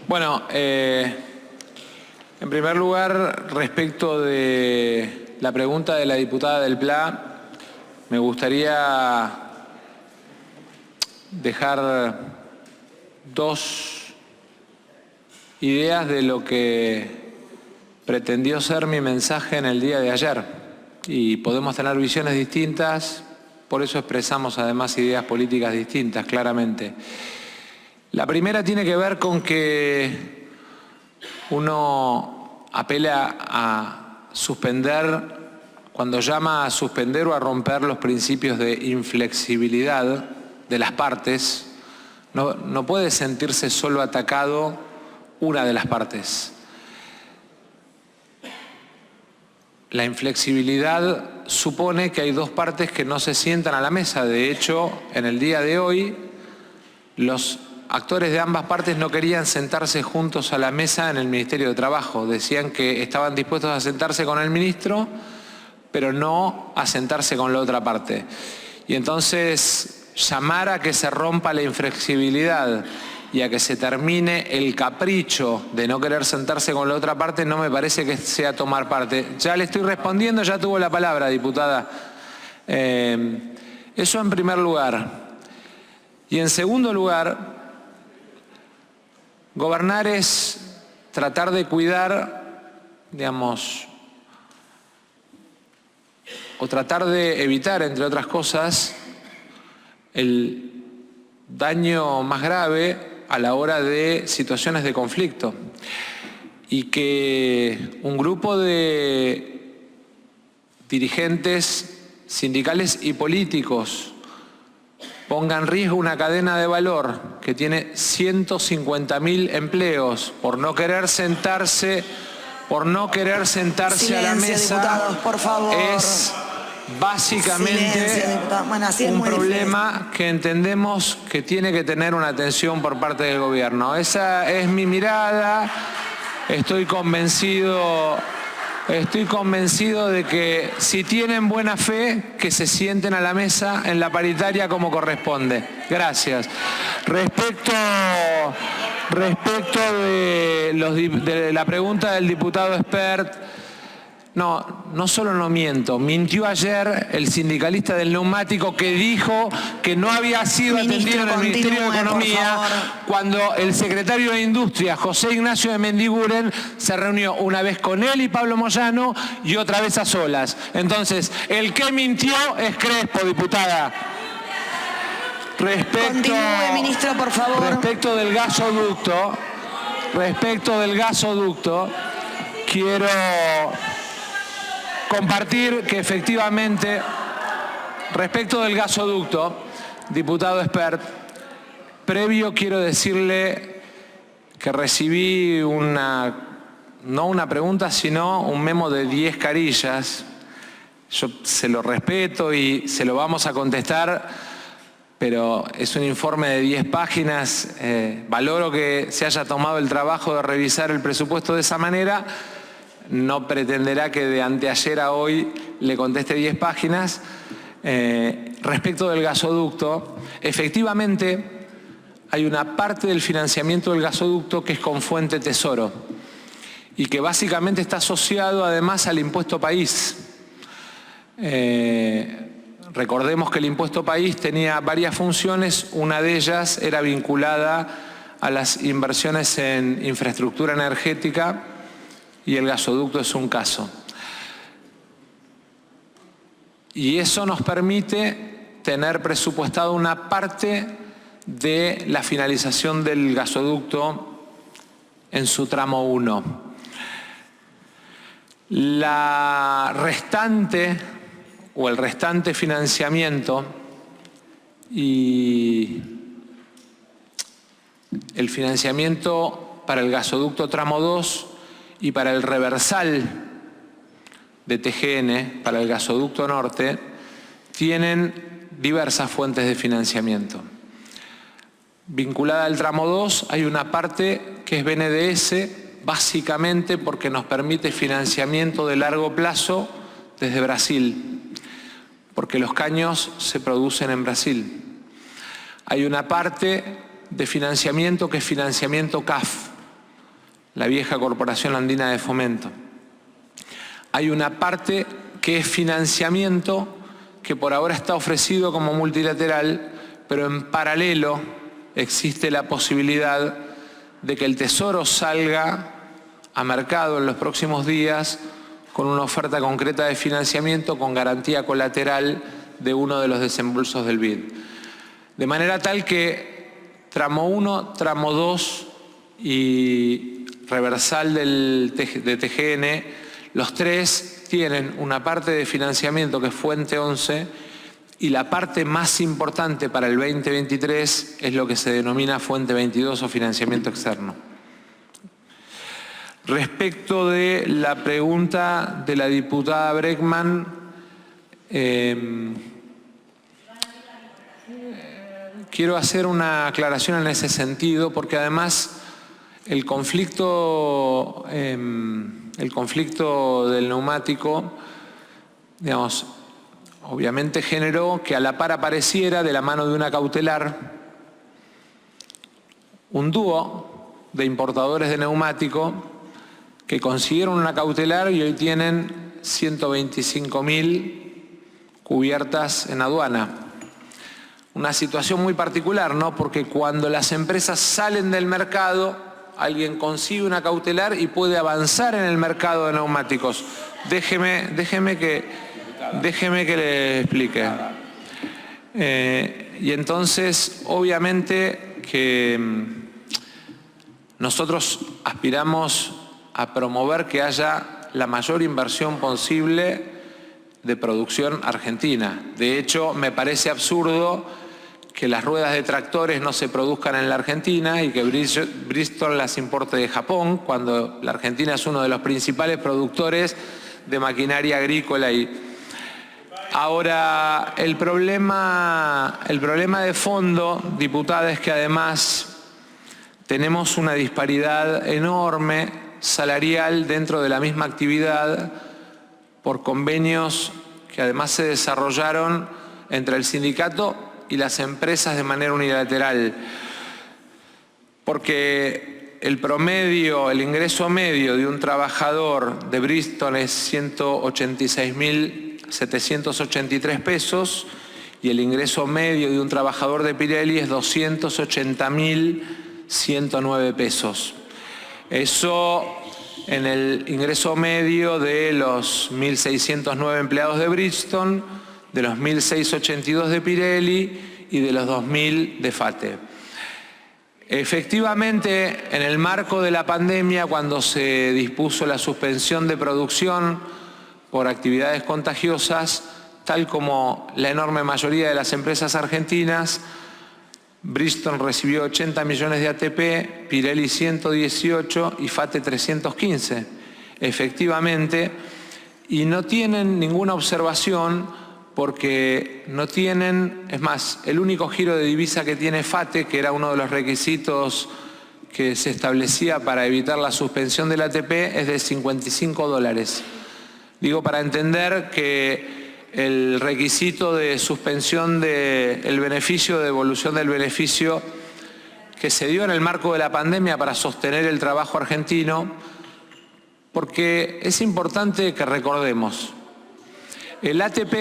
Bueno, en primer lugar, respecto de la pregunta de la diputada del PLA, me gustaría dejar dos ideas de lo que pretendió ser mi mensaje en el día de ayer. Y podemos tener visiones distintas, por eso expresamos además ideas políticas distintas, claramente. La primera tiene que ver con que uno apela a suspender, cuando llama a suspender o a romper los principios de inflexibilidad de las partes, no puede sentirse solo atacado una de las partes. La inflexibilidad supone que hay dos partes que no se sientan a la mesa. De hecho, en el día de hoy, los actores de ambas partes no querían sentarse juntos a la mesa en el Ministerio de Trabajo. Decían que estaban dispuestos a sentarse con el ministro, pero no a sentarse con la otra parte. Y entonces, llamar a que se rompa la inflexibilidad y a que se termine el capricho de no querer sentarse con la otra parte no me parece que sea tomar parte. Ya le estoy respondiendo, ya tuvo la palabra, diputada. Eso en primer lugar. Y en segundo lugar, gobernar es tratar de cuidar, digamos, o tratar de evitar, entre otras cosas, el daño más grave a la hora de situaciones de conflicto. Y que un grupo de dirigentes sindicales y políticos ponga en riesgo una cadena de valor que tiene 150.000 empleos por no querer sentarse Silencio, a la mesa, diputados, por favor. Es básicamente Silencio, bueno, un problema que entendemos que tiene que tener una atención por parte del gobierno. Esa es mi mirada. Estoy convencido de que si tienen buena fe, que se sienten a la mesa en la paritaria como corresponde. Gracias. Respecto de la pregunta del diputado Espert, no solo no miento, mintió ayer el sindicalista del neumático que dijo que no había sido atendido en el Ministerio de Economía cuando el secretario de Industria, José Ignacio de Mendiguren, se reunió una vez con él y Pablo Moyano y otra vez a solas. Entonces, el que mintió es Crespo, diputada. Continúe, ministro, por favor. Respecto del gasoducto, quiero compartir que efectivamente, respecto del gasoducto, diputado Espert, previo quiero decirle que recibí no una pregunta, sino un memo de 10 carillas. Yo se lo respeto y se lo vamos a contestar, pero es un informe de 10 páginas. Valoro que se haya tomado el trabajo de revisar el presupuesto de esa manera. No pretenderá que de anteayer a hoy le conteste 10 páginas. Respecto del gasoducto, efectivamente hay una parte del financiamiento del gasoducto que es con fuente Tesoro y que básicamente está asociado además al impuesto país. Recordemos que el impuesto país tenía varias funciones, una de ellas era vinculada a las inversiones en infraestructura energética, y el gasoducto es un caso. Y eso nos permite tener presupuestado una parte de la finalización del gasoducto en su tramo 1. La restante o el restante financiamiento y el financiamiento para el gasoducto tramo 2 y para el reversal de TGN, para el gasoducto norte, tienen diversas fuentes de financiamiento. Vinculada al tramo 2 hay una parte que es BNDES, básicamente porque nos permite financiamiento de largo plazo desde Brasil, porque los caños se producen en Brasil. Hay una parte de financiamiento que es financiamiento CAF, la vieja Corporación Andina de Fomento. Hay una parte que es financiamiento, que por ahora está ofrecido como multilateral, pero en paralelo existe la posibilidad de que el Tesoro salga a mercado en los próximos días con una oferta concreta de financiamiento con garantía colateral de uno de los desembolsos del BID. De manera tal que tramo 1, tramo 2 y reversal de TGN, los tres tienen una parte de financiamiento que es Fuente 11 y la parte más importante para el 2023 es lo que se denomina Fuente 22 o financiamiento externo. Respecto de la pregunta de la diputada Breckman, quiero hacer una aclaración en ese sentido porque además el conflicto del neumático, digamos, obviamente generó que a la par apareciera de la mano de una cautelar un dúo de importadores de neumático que consiguieron una cautelar y hoy tienen 125.000 cubiertas en aduana. Una situación muy particular, ¿no? Porque cuando las empresas salen del mercado, alguien consigue una cautelar y puede avanzar en el mercado de neumáticos. Déjeme que le explique. Y entonces, obviamente que nosotros aspiramos a promover que haya la mayor inversión posible de producción argentina. De hecho, me parece absurdo que las ruedas de tractores no se produzcan en la Argentina y que Bridgestone las importe de Japón, cuando la Argentina es uno de los principales productores de maquinaria agrícola. Ahora, el problema de fondo, diputada, es que además tenemos una disparidad enorme salarial dentro de la misma actividad por convenios que además se desarrollaron entre el sindicato y las empresas de manera unilateral. Porque el ingreso medio de un trabajador de Bridgestone es 186.783 pesos y el ingreso medio de un trabajador de Pirelli es 280.109 pesos. Eso en el ingreso medio de los 1.609 empleados de Bridgestone, de los 1.682 de Pirelli y de los 2.000 de FATE. Efectivamente, en el marco de la pandemia, cuando se dispuso la suspensión de producción por actividades contagiosas, tal como la enorme mayoría de las empresas argentinas, Bridgestone recibió 80 millones de ATP, Pirelli 118 y FATE 315, efectivamente, y no tienen ninguna observación porque no tienen, es más, el único giro de divisa que tiene FATE, que era uno de los requisitos que se establecía para evitar la suspensión del ATP, es de $55. Digo, para entender que el requisito de suspensión del beneficio, de devolución del beneficio que se dio en el marco de la pandemia para sostener el trabajo argentino, porque es importante que recordemos, el ATP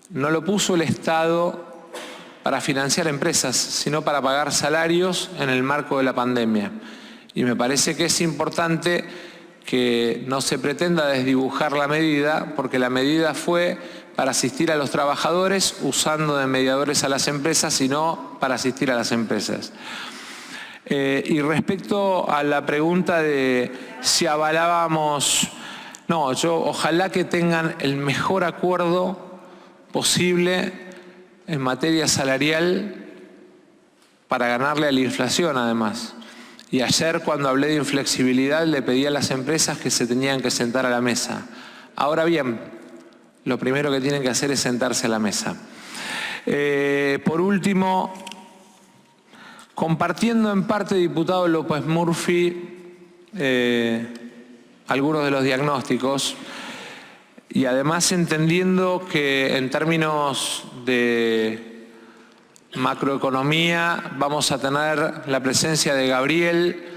no lo puso el Estado para financiar empresas, sino para pagar salarios en el marco de la pandemia. Y me parece que es importante que no se pretenda desdibujar la medida, porque la medida fue para asistir a los trabajadores usando de mediadores a las empresas, sino para asistir a las empresas. Y respecto a la pregunta de si avalábamos, no, ojalá que tengan el mejor acuerdo posible en materia salarial para ganarle a la inflación además. Y ayer, cuando hablé de inflexibilidad, le pedí a las empresas que se tenían que sentar a la mesa. Ahora bien, lo primero que tienen que hacer es sentarse a la mesa. Por último, compartiendo en parte, diputado López Murphy, algunos de los diagnósticos, y además entendiendo que en términos de macroeconomía vamos a tener la presencia de Gabriel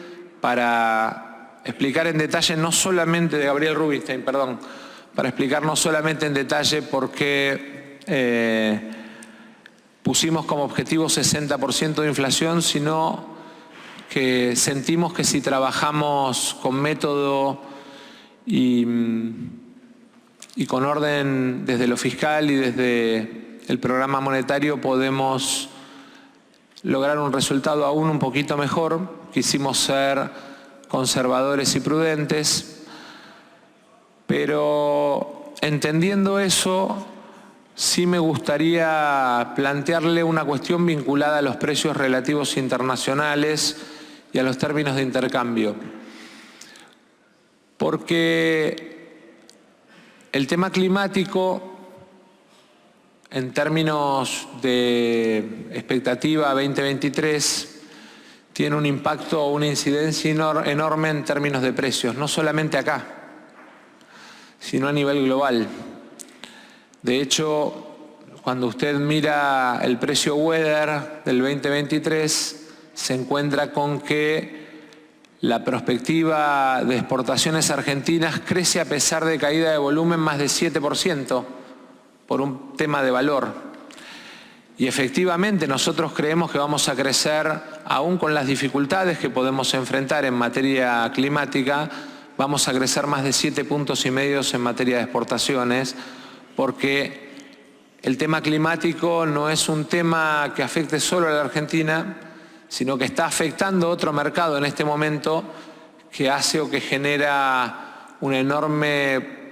para explicar en detalle, no solamente de Gabriel Rubinstein, perdón, para explicar no solamente en detalle por qué pusimos como objetivo 60% de inflación, sino que sentimos que si trabajamos con método y con orden desde lo fiscal y desde el programa monetario podemos lograr un resultado aún un poquito mejor. Quisimos ser conservadores y prudentes, pero entendiendo eso, sí me gustaría plantearle una cuestión vinculada a los precios relativos internacionales y a los términos de intercambio. Porque el tema climático, en términos de expectativa 2023, tiene un impacto o una incidencia enorme en términos de precios, no solamente acá, sino a nivel global. De hecho, cuando usted mira el precio Weather del 2023, se encuentra con que la perspectiva de exportaciones argentinas crece a pesar de caída de volumen más de 7% por un tema de valor. Y efectivamente nosotros creemos que vamos a crecer, aún con las dificultades que podemos enfrentar en materia climática, vamos a crecer más de 7,5 puntos en materia de exportaciones, porque el tema climático no es un tema que afecte solo a la Argentina, sino que está afectando otro mercado en este momento que hace o que genera una enorme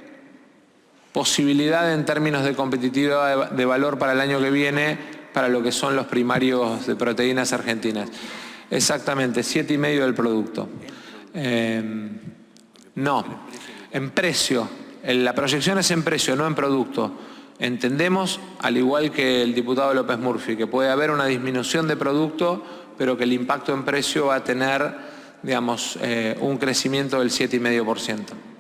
posibilidad en términos de competitividad de valor para el año que viene, para lo que son los primarios de proteínas argentinas. Exactamente, 7,5 del producto. No, en precio. La proyección es en precio, no en producto. Entendemos, al igual que el diputado López Murphy, que puede haber una disminución de producto, pero que el impacto en precio va a tener, digamos, un crecimiento del 7,5%.